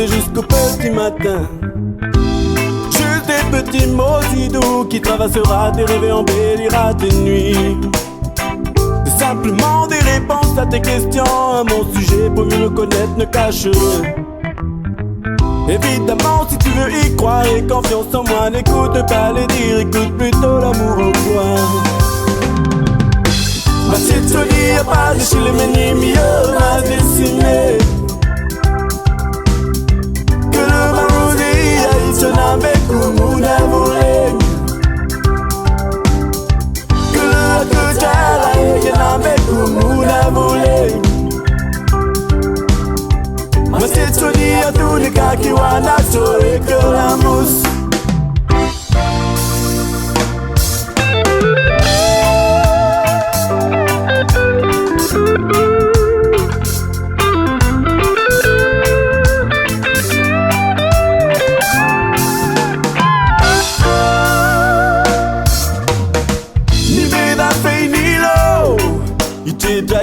c'est jusqu'au petit matin. Juste des petits mots si doux qui traversera tes rêves et embellira tes nuits. C'est simplement des réponses à tes questions, à mon sujet pour mieux me connaître, ne cache rien. Évidemment si tu veux y croire et confiance en moi, n'écoute pas les dires, écoute plutôt l'amour en toi. Ma sintonie a pas de chez les menimio m'a dessiné que le maroni a itoname kumuna volé, que le akutala yename kumuna volé. Ma sintonie a tous les cas qui wana et que la mousse.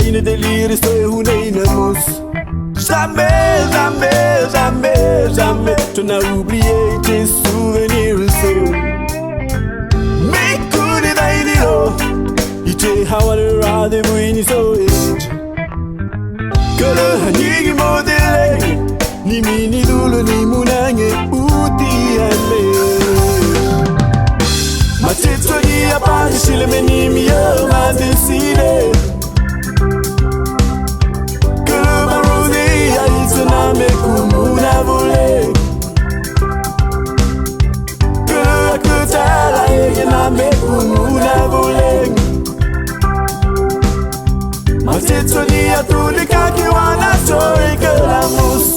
Une délire, c'est une mousse. Jamais, jamais, jamais, jamais tu n'as oublié tes souvenirs. Mais coude d'aïdilo, il t'est hawane rendez-vous iniso. Que le hanigi modélé, ni mini doule, ni mounangue, outi amé. Ma tétonie a pas chez le menimio m'a décidé me kumuna volé, que le akutala yena me kumuna volé. Ma sintonie a tous les cas qui wana et que la mousse.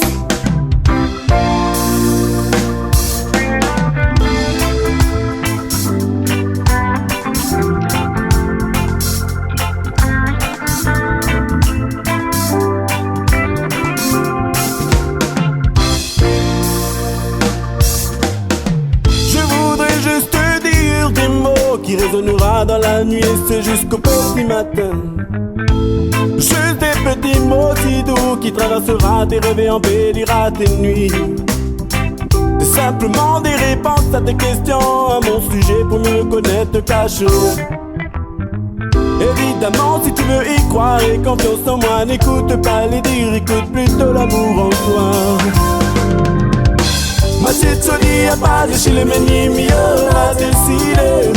Qui résonnera dans la nuit et c'est jusqu'au petit matin. Juste des petits mots si doux qui traversera tes rêves et embellira tes nuits. C'est simplement des réponses à tes questions, à mon sujet pour mieux me connaître, ne cache rien. Évidemment si tu veux y croire et confiance en moi, n'écoute pas les dires, écoute plutôt l'amour en toi. Ma sintonie a pas de chez les menimio a décidé